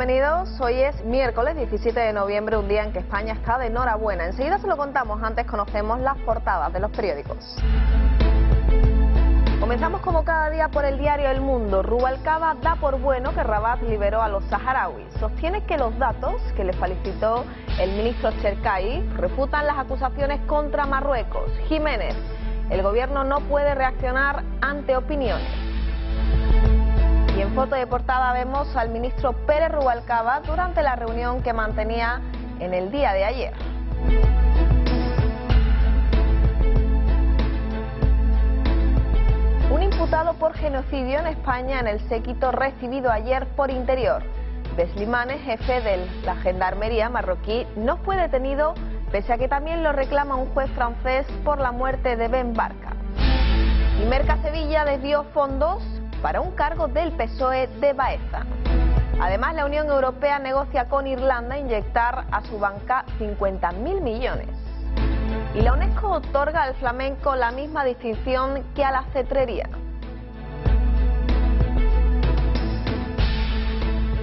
bienvenidos. Hoy es miércoles 17 de noviembre, un día en que España está de enhorabuena. Enseguida se lo contamos, antes conocemos las portadas de los periódicos. Comenzamos como cada día por el diario El Mundo. Rubalcaba da por bueno que Rabat liberó a los saharauis. Sostiene que los datos que le facilitó el ministro Cherkai refutan las acusaciones contra Marruecos. Jiménez, el gobierno no puede reaccionar ante opiniones. Y en foto de portada vemos al ministro Pérez Rubalcaba durante la reunión que mantenía en el día de ayer. Un imputado por genocidio en España en el séquito recibido ayer por Interior. Beslimane, jefe de la gendarmería marroquí, no fue detenido pese a que también lo reclama un juez francés por la muerte de Ben Barka. Y Merca Sevilla desvió fondos para un cargo del PSOE de Baeza. Además, la Unión Europea negocia con Irlanda inyectar a su banca 50.000 millones. Y la UNESCO otorga al flamenco la misma distinción que a la cetrería.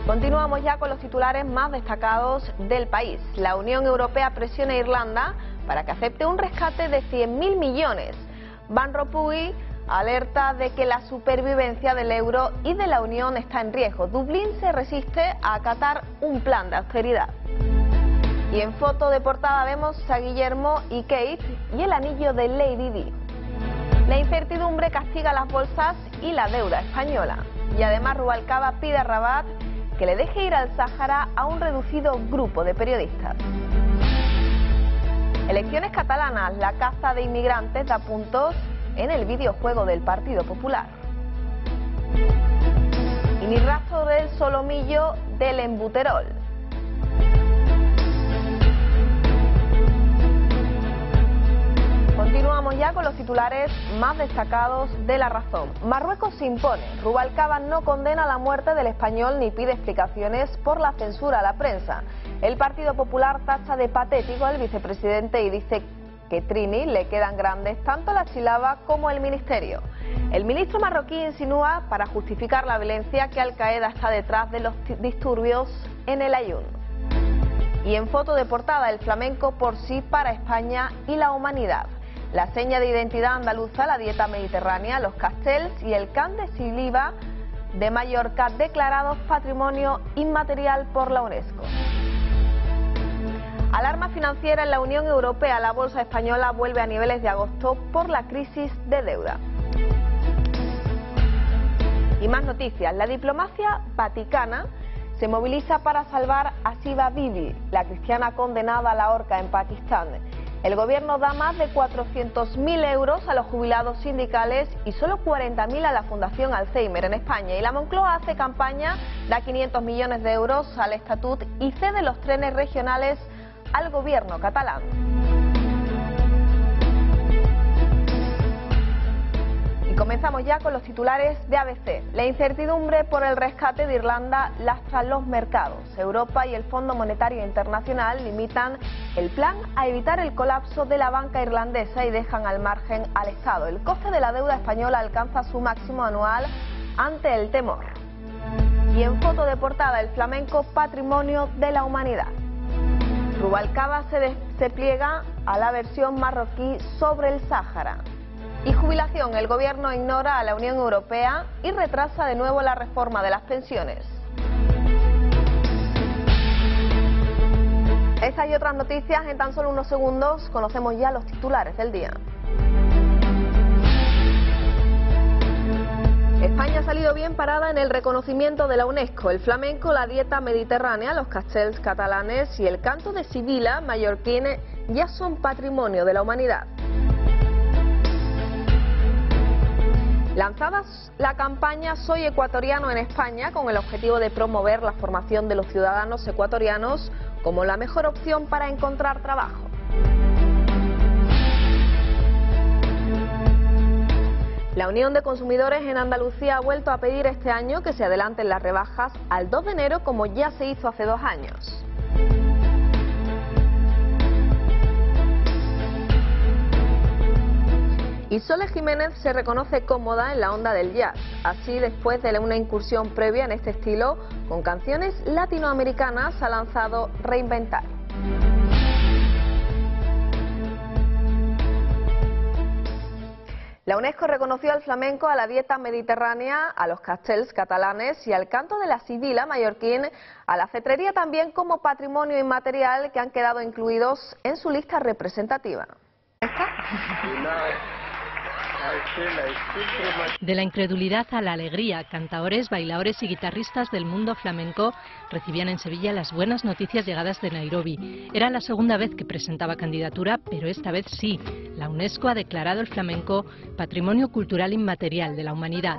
Continuamos ya con los titulares más destacados del país. La Unión Europea presiona a Irlanda para que acepte un rescate de 100.000 millones. Van Rompuy alerta de que la supervivencia del euro y de la Unión está en riesgo. Dublín se resiste a acatar un plan de austeridad. Y en foto de portada vemos a Guillermo y Kate y el anillo de Lady Di. La incertidumbre castiga las bolsas y la deuda española. Y además Rubalcaba pide a Rabat que le deje ir al Sáhara a un reducido grupo de periodistas. Elecciones catalanas, la caza de inmigrantes da puntos en el videojuego del Partido Popular. Y ni rastro del solomillo del embuterol. Continuamos ya con los titulares más destacados de La Razón. Marruecos se impone. Rubalcaba no condena la muerte del español ni pide explicaciones por la censura a la prensa. El Partido Popular tacha de patético al vicepresidente y dice que Trini le quedan grandes tanto la Chilaba como el ministerio. El ministro marroquí insinúa, para justificar la violencia, que Al-Qaeda está detrás de los disturbios en el Ayun. Y en foto de portada, el flamenco por sí para España y la humanidad. La seña de identidad andaluza, la dieta mediterránea, los castells y el can de Siliva de Mallorca declarados patrimonio inmaterial por la UNESCO. Alarma financiera en la Unión Europea. La bolsa española vuelve a niveles de agosto por la crisis de deuda. Y más noticias. La diplomacia vaticana se moviliza para salvar a Shiva Bibi, la cristiana condenada a la horca en Pakistán. El gobierno da más de 400.000 euros a los jubilados sindicales y solo 40.000 a la Fundación Alzheimer en España. Y la Moncloa hace campaña, da 500 millones de euros al Estatut y cede los trenes regionales al gobierno catalán. Y comenzamos ya con los titulares de ABC. La incertidumbre por el rescate de Irlanda lastra los mercados. Europa y el Fondo Monetario Internacional limitan el plan a evitar el colapso de la banca irlandesa y dejan al margen al Estado. El coste de la deuda española alcanza su máximo anual ante el temor. Y en foto de portada, el flamenco patrimonio de la humanidad. Rubalcaba se pliega a la versión marroquí sobre el Sáhara. Y jubilación, el gobierno ignora a la Unión Europea y retrasa de nuevo la reforma de las pensiones. Estas y otras noticias en tan solo unos segundos. Conocemos ya los titulares del día. España ha salido bien parada en el reconocimiento de la UNESCO. El flamenco, la dieta mediterránea, los castells catalanes y el canto de Sibila mallorquín ya son patrimonio de la humanidad. Lanzada la campaña Soy Ecuatoriano en España con el objetivo de promover la formación de los ciudadanos ecuatorianos como la mejor opción para encontrar trabajo. La Unión de Consumidores en Andalucía ha vuelto a pedir este año que se adelanten las rebajas al 2 de enero como ya se hizo hace 2 años. Y Sole Jiménez se reconoce cómoda en la onda del jazz. Así, después de una incursión previa en este estilo, con canciones latinoamericanas, ha lanzado Reinventar. La UNESCO reconoció al flamenco, a la dieta mediterránea, a los castells catalanes y al canto de la sibila mallorquín, a la cetrería también como patrimonio inmaterial que han quedado incluidos en su lista representativa. De la incredulidad a la alegría, cantaores, bailadores y guitarristas del mundo flamenco recibían en Sevilla las buenas noticias llegadas de Nairobi. Era la segunda vez que presentaba candidatura, pero esta vez sí. La UNESCO ha declarado el flamenco Patrimonio Cultural Inmaterial de la Humanidad.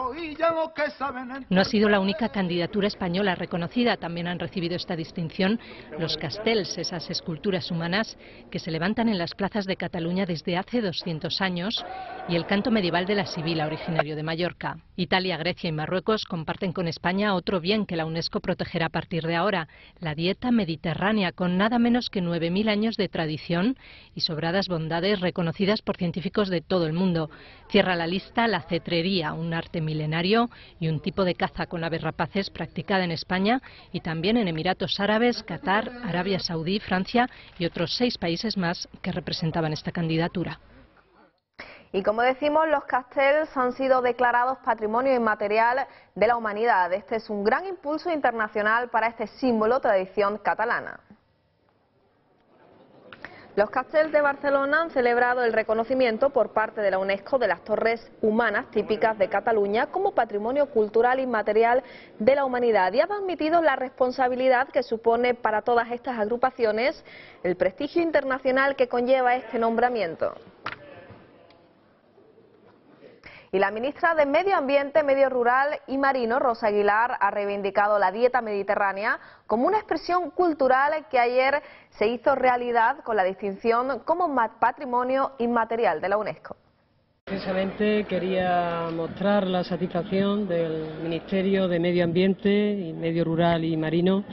No ha sido la única candidatura española reconocida. También han recibido esta distinción los castells, esas esculturas humanas que se levantan en las plazas de Cataluña desde hace 200 años, y el canto medieval de la sibila, originario de Mallorca. Italia, Grecia y Marruecos comparten con España otro bien que la UNESCO protegerá a partir de ahora, la dieta mediterránea, con nada menos que 9.000 años de tradición y sobradas bondades reconocidas por científicos de todo el mundo. Cierra la lista la cetrería, un arte milenario y un tipo de caza con aves rapaces practicada en España y también en Emiratos Árabes, Qatar, Arabia Saudí, Francia y otros 6 países más que representaban esta candidatura. Y como decimos, los castells han sido declarados Patrimonio Inmaterial de la Humanidad. Este es un gran impulso internacional para este símbolo tradición catalana. Los castells de Barcelona han celebrado el reconocimiento por parte de la UNESCO de las torres humanas típicas de Cataluña como Patrimonio Cultural Inmaterial de la Humanidad y han admitido la responsabilidad que supone para todas estas agrupaciones el prestigio internacional que conlleva este nombramiento. Y la ministra de Medio Ambiente, Medio Rural y Marino, Rosa Aguilar, ha reivindicado la dieta mediterránea como una expresión cultural que ayer se hizo realidad con la distinción como Patrimonio Inmaterial de la UNESCO. Precisamente quería mostrar la satisfacción del Ministerio de Medio Ambiente y Medio Rural y Marino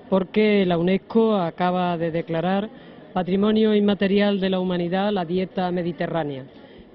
porque la UNESCO acaba de declarar Patrimonio Inmaterial de la Humanidad la dieta mediterránea.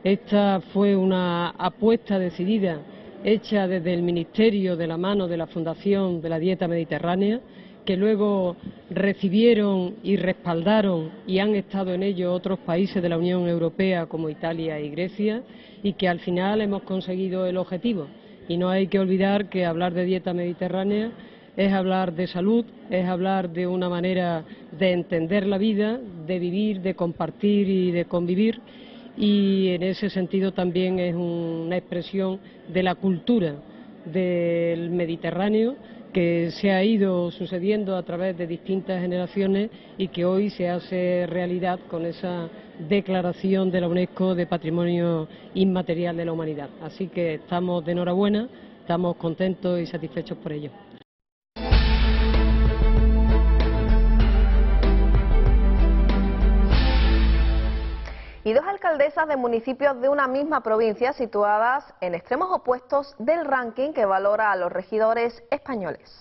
Esta fue una apuesta decidida, hecha desde el Ministerio de la mano de la Fundación de la Dieta Mediterránea, que luego recibieron y respaldaron y han estado en ello otros países de la Unión Europea como Italia y Grecia, y que al final hemos conseguido el objetivo. Y no hay que olvidar que hablar de dieta mediterránea es hablar de salud, es hablar de una manera de entender la vida, de vivir, de compartir y de convivir. Y en ese sentido también es una expresión de la cultura del Mediterráneo que se ha ido sucediendo a través de distintas generaciones y que hoy se hace realidad con esa declaración de la UNESCO de Patrimonio Inmaterial de la Humanidad. Así que estamos de enhorabuena, estamos contentos y satisfechos por ello. Y 2 alcaldesas de municipios de una misma provincia situadas en extremos opuestos del ranking que valora a los regidores españoles.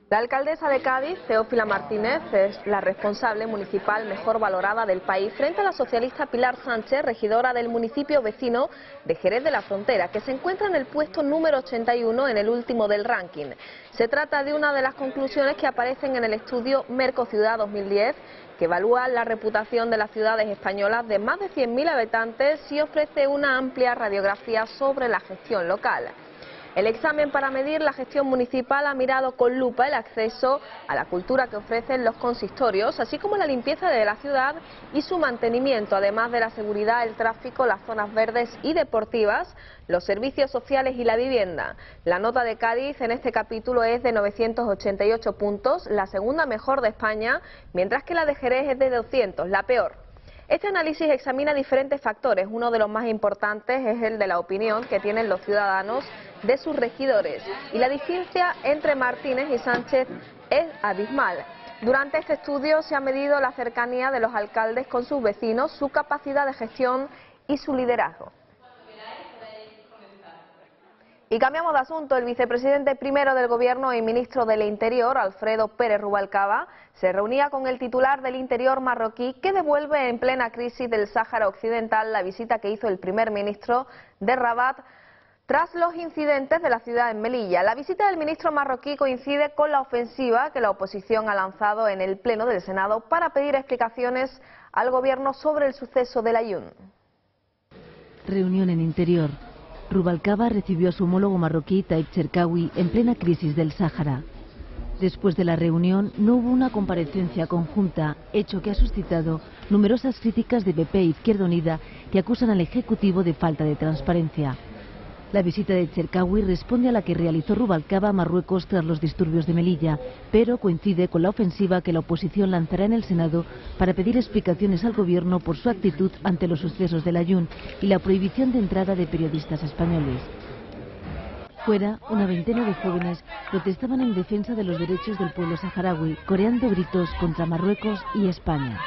La alcaldesa de Cádiz, Teófila Martínez, es la responsable municipal mejor valorada del país frente a la socialista Pilar Sánchez, regidora del municipio vecino de Jerez de la Frontera, que se encuentra en el puesto número 81 en el último del ranking. Se trata de una de las conclusiones que aparecen en el estudio Mercociudad 2010, que evalúa la reputación de las ciudades españolas de más de 100.000 habitantes y ofrece una amplia radiografía sobre la gestión local. El examen para medir la gestión municipal ha mirado con lupa el acceso a la cultura que ofrecen los consistorios, así como la limpieza de la ciudad y su mantenimiento, además de la seguridad, el tráfico, las zonas verdes y deportivas, los servicios sociales y la vivienda. La nota de Cádiz en este capítulo es de 988 puntos, la segunda mejor de España, mientras que la de Jerez es de 200, la peor. Este análisis examina diferentes factores. Uno de los más importantes es el de la opinión que tienen los ciudadanos de sus regidores. Y la distancia entre Martínez y Sánchez es abismal. Durante este estudio se ha medido la cercanía de los alcaldes con sus vecinos, su capacidad de gestión y su liderazgo. Y cambiamos de asunto. El vicepresidente primero del Gobierno y ministro del Interior, Alfredo Pérez Rubalcaba, se reunía con el titular del Interior marroquí, que devuelve en plena crisis del Sáhara Occidental la visita que hizo el primer ministro de Rabat tras los incidentes de la ciudad de Melilla. La visita del ministro marroquí coincide con la ofensiva que la oposición ha lanzado en el Pleno del Senado para pedir explicaciones al Gobierno sobre el suceso del Aaiún. Reunión en Interior. Rubalcaba recibió a su homólogo marroquí Taib Cherkaoui en plena crisis del Sáhara. Después de la reunión no hubo una comparecencia conjunta, hecho que ha suscitado numerosas críticas de PP e Izquierda Unida que acusan al Ejecutivo de falta de transparencia. La visita de Cherkaoui responde a la que realizó Rubalcaba a Marruecos tras los disturbios de Melilla, pero coincide con la ofensiva que la oposición lanzará en el Senado para pedir explicaciones al Gobierno por su actitud ante los sucesos del Aaiún y la prohibición de entrada de periodistas españoles. Fuera, una veintena de jóvenes protestaban en defensa de los derechos del pueblo saharaui, coreando gritos contra Marruecos y España.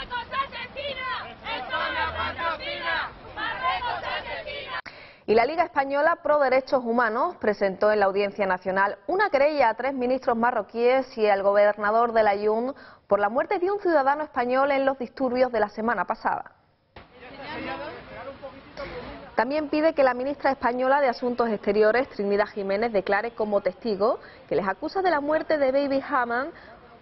Y la Liga Española Pro Derechos Humanos presentó en la Audiencia Nacional una querella a 3 ministros marroquíes y al gobernador del Aaiún por la muerte de un ciudadano español en los disturbios de la semana pasada. También pide que la ministra española de Asuntos Exteriores, Trinidad Jiménez, declare como testigo que les acusa de la muerte de Baby Haman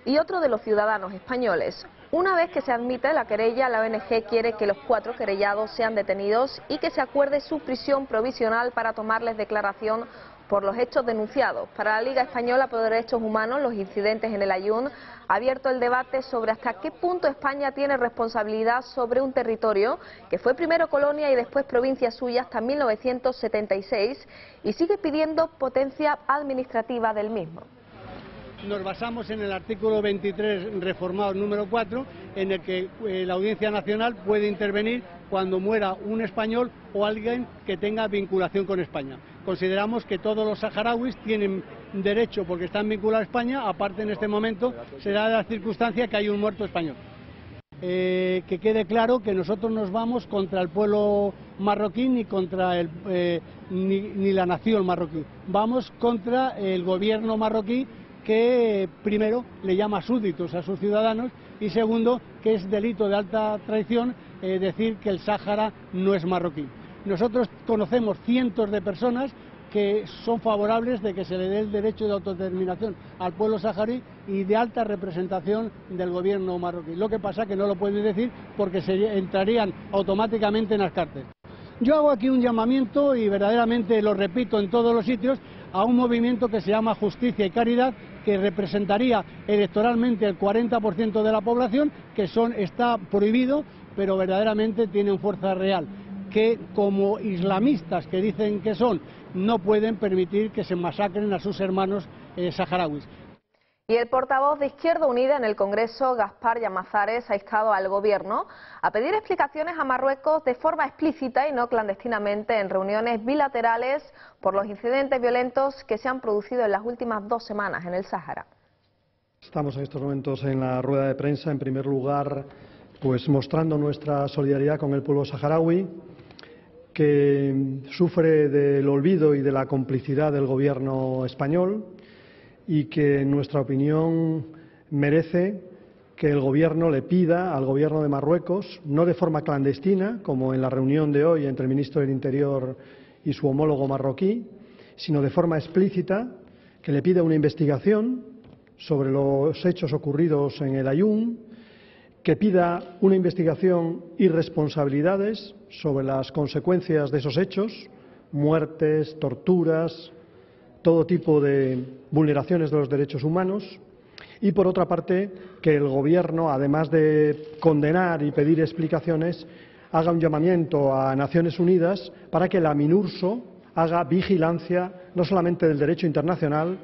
y otro de los ciudadanos españoles. Una vez que se admite la querella, la ONG quiere que los 4 querellados sean detenidos y que se acuerde su prisión provisional para tomarles declaración por los hechos denunciados. Para la Liga Española por Derechos Humanos, los incidentes en el Aaiún ha abierto el debate sobre hasta qué punto España tiene responsabilidad sobre un territorio que fue primero colonia y después provincia suya hasta 1976 y sigue pidiendo potencia administrativa del mismo. Nos basamos en el artículo 23 reformado número 4, en el que la Audiencia Nacional puede intervenir cuando muera un español o alguien que tenga vinculación con España. Consideramos que todos los saharauis tienen derecho, porque están vinculados a España, aparte en este momento se da la circunstancia que hay un muerto español. Que quede claro que nosotros nos vamos contra el pueblo marroquí ni contra ni la nación marroquí. Vamos contra el gobierno marroquí, que primero le llama súbditos a sus ciudadanos y segundo que es delito de alta traición decir que el Sáhara no es marroquí. Nosotros conocemos cientos de personas que son favorables de que se le dé el derecho de autodeterminación al pueblo saharaui y de alta representación del gobierno marroquí. Lo que pasa es que no lo pueden decir porque entrarían automáticamente en las cárceles. Yo hago aquí un llamamiento, y verdaderamente lo repito en todos los sitios, a un movimiento que se llama Justicia y Caridad, que representaría electoralmente el 40% de la población, que está prohibido, pero verdaderamente tienen fuerza real, que como islamistas que dicen que son, no pueden permitir que se masacren a sus hermanos saharauis. Y el portavoz de Izquierda Unida en el Congreso, Gaspar Llamazares, ha instado al Gobierno a pedir explicaciones a Marruecos de forma explícita y no clandestinamente en reuniones bilaterales por los incidentes violentos que se han producido en las últimas 2 semanas en el Sáhara. Estamos en estos momentos en la rueda de prensa, en primer lugar, pues mostrando nuestra solidaridad con el pueblo saharaui, que sufre del olvido y de la complicidad del Gobierno español, y que en nuestra opinión merece que el Gobierno le pida al Gobierno de Marruecos, no de forma clandestina, como en la reunión de hoy entre el ministro del Interior y su homólogo marroquí, sino de forma explícita, que le pida una investigación sobre los hechos ocurridos en el Aaiún, que pida una investigación y responsabilidades sobre las consecuencias de esos hechos, muertes, torturas, todo tipo de vulneraciones de los derechos humanos, y por otra parte que el Gobierno, además de condenar y pedir explicaciones, haga un llamamiento a Naciones Unidas para que la MINURSO haga vigilancia no solamente del derecho internacional,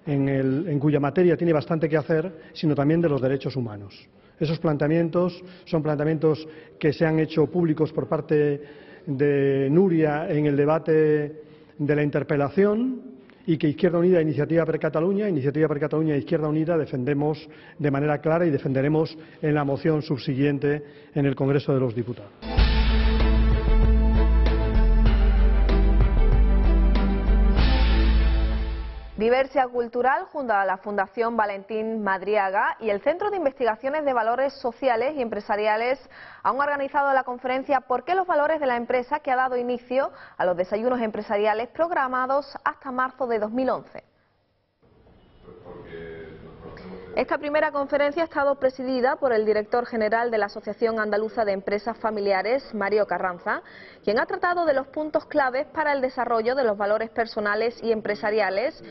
en cuya materia tiene bastante que hacer, sino también de los derechos humanos. Esos planteamientos son planteamientos que se han hecho públicos por parte de Núria en el debate de la interpelación, y que Izquierda Unida, Iniciativa per Catalunya e Izquierda Unida defendemos de manera clara y defenderemos en la moción subsiguiente en el Congreso de los Diputados. Diversidad Cultural, junto a la Fundación Valentín Madriaga y el Centro de Investigaciones de Valores Sociales y Empresariales, han organizado la conferencia ¿Por qué los valores de la empresa?, que ha dado inicio a los desayunos empresariales programados hasta marzo de 2011. Esta primera conferencia ha estado presidida por el director general de la Asociación Andaluza de Empresas Familiares, Mario Carranza, quien ha tratado de los puntos claves para el desarrollo de los valores personales y empresariales,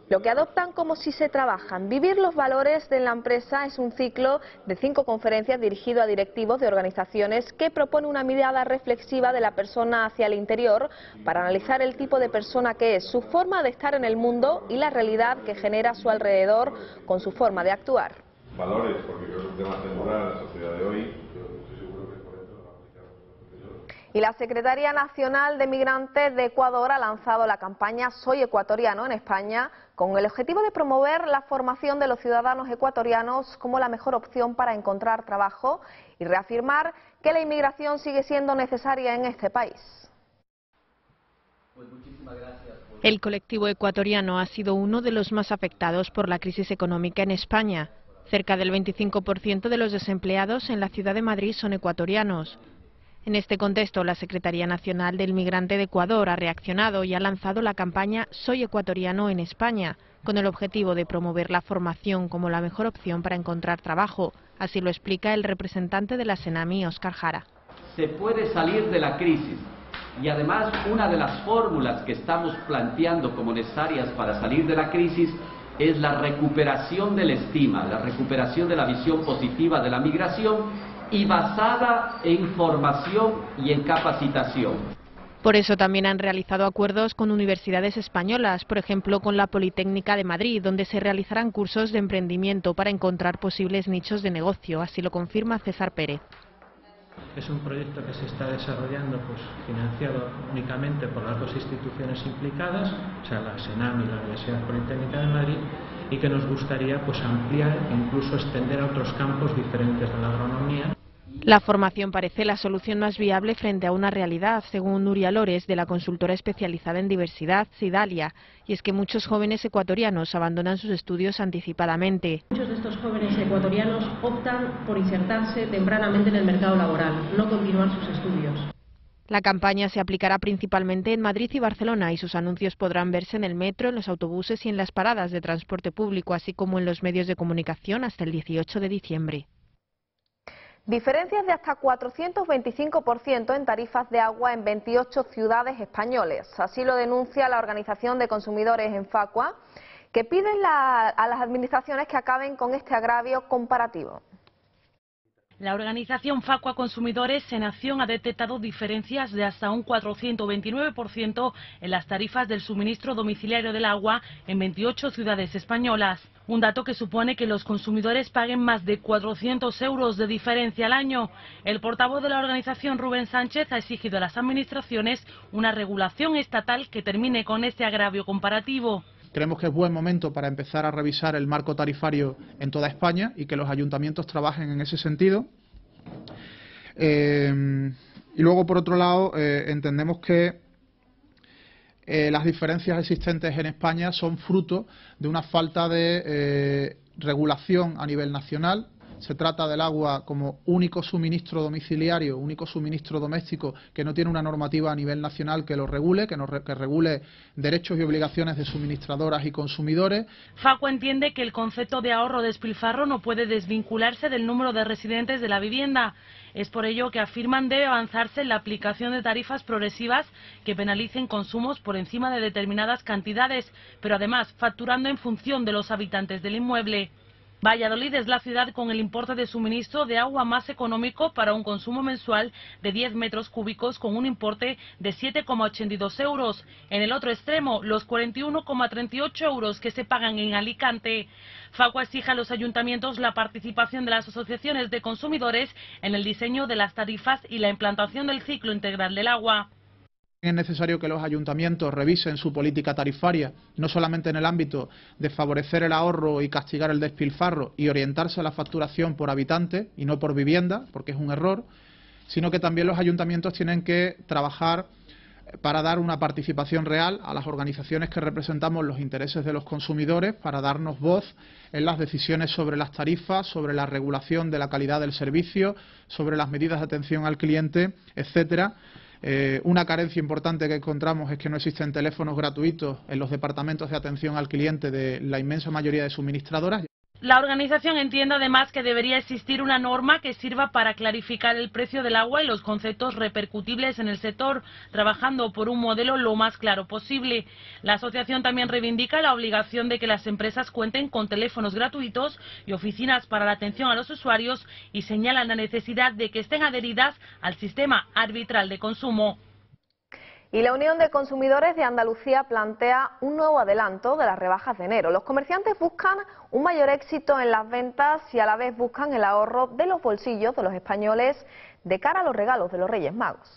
lo que adoptan como si se trabajan. Vivir los valores de la empresa es un ciclo de 5 conferencias dirigido a directivos de organizaciones que propone una mirada reflexiva de la persona hacia el interior para analizar el tipo de persona que es, su forma de estar en el mundo y la realidad que genera a su alrededor con su forma de actuar. Valores, porque creo que es un tema central en la sociedad de hoy. Y la Secretaría Nacional de Migrantes de Ecuador ha lanzado la campaña Soy Ecuatoriano en España con el objetivo de promover la formación de los ciudadanos ecuatorianos como la mejor opción para encontrar trabajo y reafirmar que la inmigración sigue siendo necesaria en este país. El colectivo ecuatoriano ha sido uno de los más afectados por la crisis económica en España. Cerca del 25% de los desempleados en la ciudad de Madrid son ecuatorianos. En este contexto, la Secretaría Nacional del Migrante de Ecuador ha reaccionado y ha lanzado la campaña Soy Ecuatoriano en España, con el objetivo de promover la formación como la mejor opción para encontrar trabajo. Así lo explica el representante de la Senami, Óscar Jara. Se puede salir de la crisis y además una de las fórmulas que estamos planteando como necesarias para salir de la crisis es la recuperación de la estima, la recuperación de la visión positiva de la migración y basada en formación y en capacitación. Por eso también han realizado acuerdos con universidades españolas, por ejemplo con la Politécnica de Madrid, donde se realizarán cursos de emprendimiento para encontrar posibles nichos de negocio, así lo confirma César Pérez. Es un proyecto que se está desarrollando financiado únicamente por las 2 instituciones implicadas, o sea, la Senami y la Universidad Politécnica de Madrid, y que nos gustaría ampliar e incluso extender a otros campos diferentes de la agronomía. La formación parece la solución más viable frente a una realidad, según Nuria Lores, de la consultora especializada en diversidad, Sidalia, y es que muchos jóvenes ecuatorianos abandonan sus estudios anticipadamente. Muchos de estos jóvenes ecuatorianos optan por insertarse tempranamente en el mercado laboral, no continuar sus estudios. La campaña se aplicará principalmente en Madrid y Barcelona y sus anuncios podrán verse en el metro, en los autobuses y en las paradas de transporte público, así como en los medios de comunicación hasta el 18 de diciembre. Diferencias de hasta 425% en tarifas de agua en 28 ciudades españoles. Así lo denuncia la Organización de Consumidores en Facua, que piden a las administraciones que acaben con este agravio comparativo. La organización Facua Consumidores en Acción ha detectado diferencias de hasta un 429% en las tarifas del suministro domiciliario del agua en 28 ciudades españolas. Un dato que supone que los consumidores paguen más de 400 euros de diferencia al año. El portavoz de la organización, Rubén Sánchez, ha exigido a las administraciones una regulación estatal que termine con este agravio comparativo. Creemos que es buen momento para empezar a revisar el marco tarifario en toda España y que los ayuntamientos trabajen en ese sentido. Y luego, por otro lado, entendemos que las diferencias existentes en España son fruto de una falta de regulación a nivel nacional. Se trata del agua como único suministro domiciliario, único suministro doméstico que no tiene una normativa a nivel nacional que lo regule, que regule derechos y obligaciones de suministradoras y consumidores. Facua entiende que el concepto de ahorro despilfarro no puede desvincularse del número de residentes de la vivienda. Es por ello que afirman debe avanzarse en la aplicación de tarifas progresivas que penalicen consumos por encima de determinadas cantidades, pero además facturando en función de los habitantes del inmueble. Valladolid es la ciudad con el importe de suministro de agua más económico para un consumo mensual de 10 metros cúbicos con un importe de 7,82 euros. En el otro extremo, los 41,38 euros que se pagan en Alicante. Facua exige a los ayuntamientos la participación de las asociaciones de consumidores en el diseño de las tarifas y la implantación del ciclo integral del agua. Es necesario que los ayuntamientos revisen su política tarifaria, no solamente en el ámbito de favorecer el ahorro y castigar el despilfarro y orientarse a la facturación por habitante y no por vivienda, porque es un error, sino que también los ayuntamientos tienen que trabajar para dar una participación real a las organizaciones que representamos los intereses de los consumidores, para darnos voz en las decisiones sobre las tarifas, sobre la regulación de la calidad del servicio, sobre las medidas de atención al cliente, etcétera. Una carencia importante que encontramos es que no existen teléfonos gratuitos en los departamentos de atención al cliente de la inmensa mayoría de suministradoras. La organización entiende además que debería existir una norma que sirva para clarificar el precio del agua y los conceptos repercutibles en el sector, trabajando por un modelo lo más claro posible. La asociación también reivindica la obligación de que las empresas cuenten con teléfonos gratuitos y oficinas para la atención a los usuarios y señalan la necesidad de que estén adheridas al sistema arbitral de consumo. Y la Unión de Consumidores de Andalucía plantea un nuevo adelanto de las rebajas de enero. Los comerciantes buscan un mayor éxito en las ventas y a la vez buscan el ahorro de los bolsillos de los españoles de cara a los regalos de los Reyes Magos.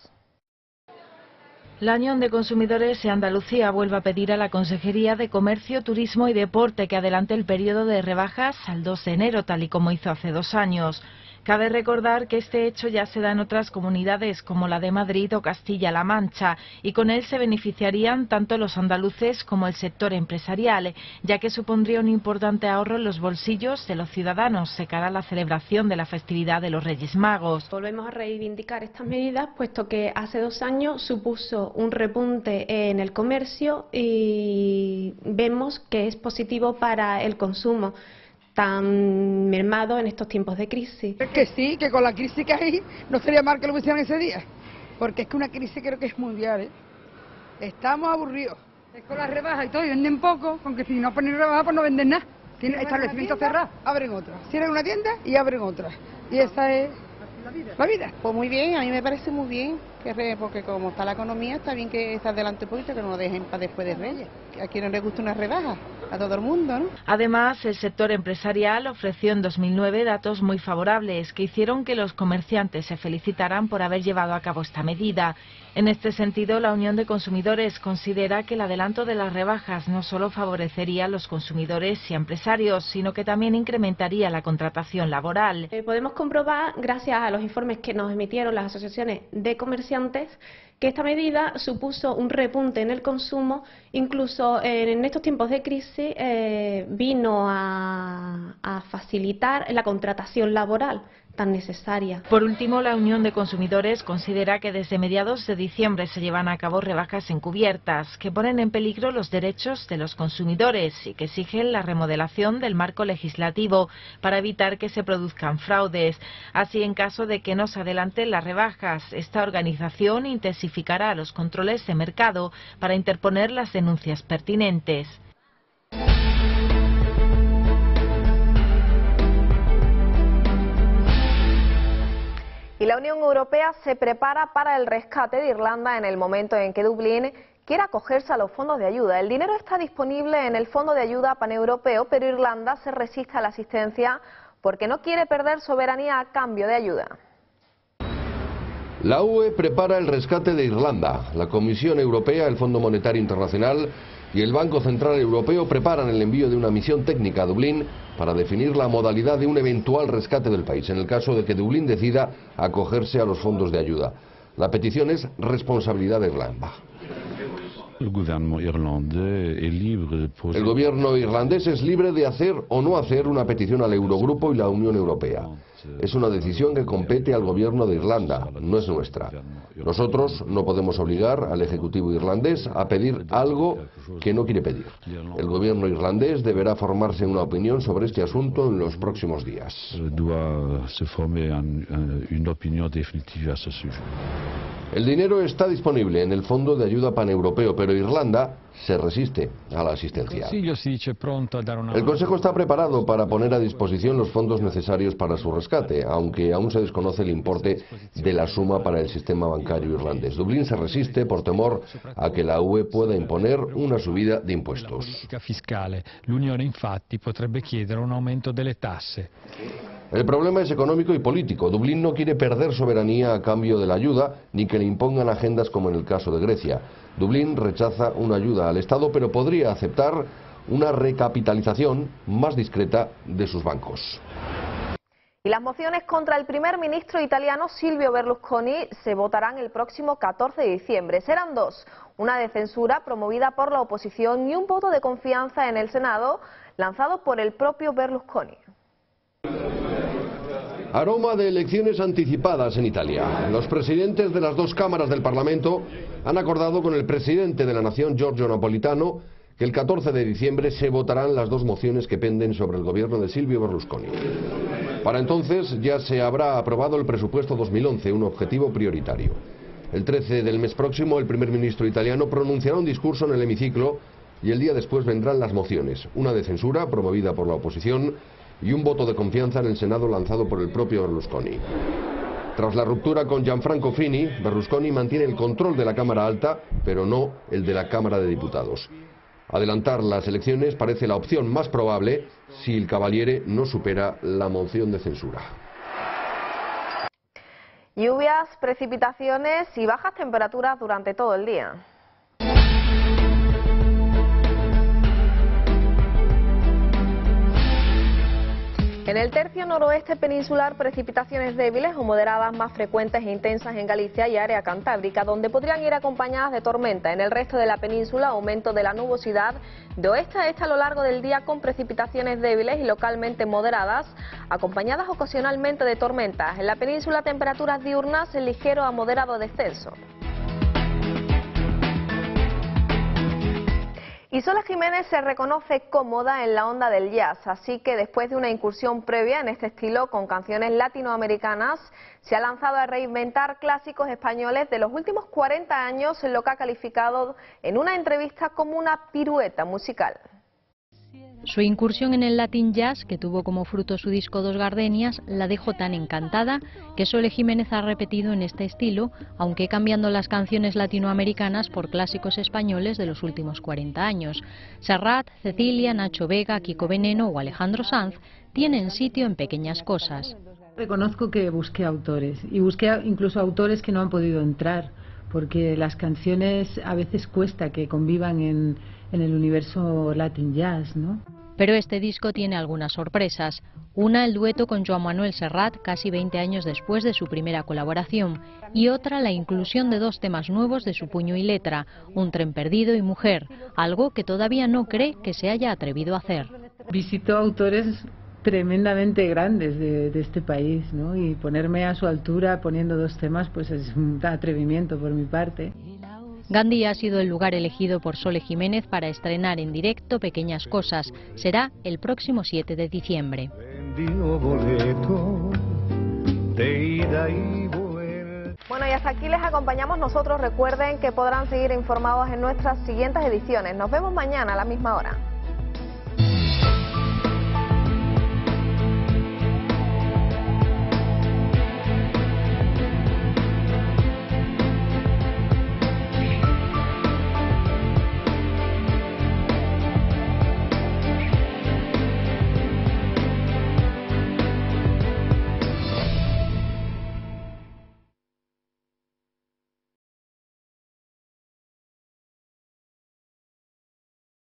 La Unión de Consumidores de Andalucía vuelve a pedir a la Consejería de Comercio, Turismo y Deporte que adelante el periodo de rebajas al 2 de enero, tal y como hizo hace 2 años. Cabe recordar que este hecho ya se da en otras comunidades como la de Madrid o Castilla-La Mancha y con él se beneficiarían tanto los andaluces como el sector empresarial, ya que supondría un importante ahorro en los bolsillos de los ciudadanos de cara a la celebración de la festividad de los Reyes Magos. Volvemos a reivindicar estas medidas puesto que hace 2 años supuso un repunte en el comercio y vemos que es positivo para el consumo tan mermado en estos tiempos de crisis. Que sí, que con la crisis que hay no sería mal que lo pusieran ese día, porque es que una crisis creo que es mundial, ¿eh? Estamos aburridos. Es con las rebajas y todo, y venden poco, aunque si no ponen rebajas pues no venden nada. Tienen establecimientos cerrados, abren otra. Cierran una tienda y abren otra. Y esa es la vida. Pues muy bien, a mí me parece muy bien, porque como está la economía está bien que se adelante un poquito, que no lo dejen para después de Reyes. A quien no le gusta una rebaja, a todo el mundo, ¿no? Además, el sector empresarial ofreció en 2009 datos muy favorables que hicieron que los comerciantes se felicitaran por haber llevado a cabo esta medida. En este sentido, la Unión de Consumidores considera que el adelanto de las rebajas no solo favorecería a los consumidores y empresarios, sino que también incrementaría la contratación laboral. Podemos comprobar, gracias a los informes que nos emitieron las asociaciones de comerciantes, que esta medida supuso un repunte en el consumo, incluso en estos tiempos de crisis vino a facilitar la contratación laboral tan necesaria. Por último, la Unión de Consumidores considera que desde mediados de diciembre se llevan a cabo rebajas encubiertas que ponen en peligro los derechos de los consumidores y que exigen la remodelación del marco legislativo para evitar que se produzcan fraudes. Así, en caso de que no se adelanten las rebajas, esta organización intensificará los controles de mercado para interponer las denuncias pertinentes. Y la Unión Europea se prepara para el rescate de Irlanda en el momento en que Dublín quiera acogerse a los fondos de ayuda. El dinero está disponible en el Fondo de Ayuda Paneuropeo, pero Irlanda se resiste a la asistencia porque no quiere perder soberanía a cambio de ayuda. La UE prepara el rescate de Irlanda. La Comisión Europea, el Fondo Monetario Internacional y el Banco Central Europeo preparan el envío de una misión técnica a Dublín para definir la modalidad de un eventual rescate del país, en el caso de que Dublín decida acogerse a los fondos de ayuda. La petición es responsabilidad de Irlanda. El gobierno irlandés es libre de hacer o no hacer una petición al Eurogrupo y la Unión Europea. Es una decisión que compete al gobierno de Irlanda, no es nuestra. Nosotros no podemos obligar al Ejecutivo irlandés a pedir algo que no quiere pedir. El gobierno irlandés deberá formarse una opinión sobre este asunto en los próximos días. El dinero está disponible en el Fondo de Ayuda Paneuropeo, pero Irlanda se resiste a la asistencia. El Consejo está preparado para poner a disposición los fondos necesarios para su rescate, aunque aún se desconoce el importe de la suma para el sistema bancario irlandés. Dublín se resiste por temor a que la UE pueda imponer una subida de impuestos. L'Unione infatti potrebbe chiedere un aumento delle tasse. El problema es económico y político. Dublín no quiere perder soberanía a cambio de la ayuda, ni que le impongan agendas como en el caso de Grecia. Dublín rechaza una ayuda al Estado, pero podría aceptar una recapitalización más discreta de sus bancos. Y las mociones contra el primer ministro italiano Silvio Berlusconi se votarán el próximo 14 de diciembre. Serán dos, una de censura promovida por la oposición y un voto de confianza en el Senado lanzado por el propio Berlusconi. Aroma de elecciones anticipadas en Italia. Los presidentes de las dos cámaras del Parlamento han acordado con el presidente de la Nación, Giorgio Napolitano, que el 14 de diciembre se votarán las dos mociones que penden sobre el gobierno de Silvio Berlusconi. Para entonces ya se habrá aprobado el presupuesto 2011, un objetivo prioritario. El 13 del mes próximo, el primer ministro italiano pronunciará un discurso en el hemiciclo y el día después vendrán las mociones, una de censura promovida por la oposición y un voto de confianza en el Senado lanzado por el propio Berlusconi. Tras la ruptura con Gianfranco Fini, Berlusconi mantiene el control de la Cámara Alta, pero no el de la Cámara de Diputados. Adelantar las elecciones parece la opción más probable si el Cavaliere no supera la moción de censura. Lluvias, precipitaciones y bajas temperaturas durante todo el día. En el tercio noroeste peninsular, precipitaciones débiles o moderadas más frecuentes e intensas en Galicia y área cantábrica, donde podrían ir acompañadas de tormenta. En el resto de la península, aumento de la nubosidad de oeste a este a lo largo del día con precipitaciones débiles y localmente moderadas, acompañadas ocasionalmente de tormentas. En la península, temperaturas diurnas en ligero a moderado descenso. Isola Jiménez se reconoce cómoda en la onda del jazz, así que después de una incursión previa en este estilo con canciones latinoamericanas, se ha lanzado a reinventar clásicos españoles de los últimos 40 años en lo que ha calificado en una entrevista como una pirueta musical. Su incursión en el Latin Jazz, que tuvo como fruto su disco Dos Gardenias, la dejó tan encantada que Sole Jiménez ha repetido en este estilo, aunque cambiando las canciones latinoamericanas por clásicos españoles de los últimos 40 años. Serrat, Cecilia, Nacho Vega, Kiko Veneno o Alejandro Sanz tienen sitio en Pequeñas Cosas. Reconozco que busqué autores, y busqué incluso autores que no han podido entrar, porque las canciones a veces cuesta que convivan en el universo Latin Jazz, ¿no? Pero este disco tiene algunas sorpresas. Una, el dueto con Joan Manuel Serrat, casi 20 años después de su primera colaboración. Y otra, la inclusión de dos temas nuevos de su puño y letra, Un tren perdido y Mujer, algo que todavía no cree que se haya atrevido a hacer. Visitó autores tremendamente grandes de este país, ¿no? Y ponerme a su altura poniendo dos temas, pues es un atrevimiento por mi parte. Gandía ha sido el lugar elegido por Sole Jiménez para estrenar en directo Pequeñas Cosas. Será el próximo 7 de diciembre. Bueno, y hasta aquí les acompañamos nosotros. Recuerden que podrán seguir informados en nuestras siguientes ediciones. Nos vemos mañana a la misma hora.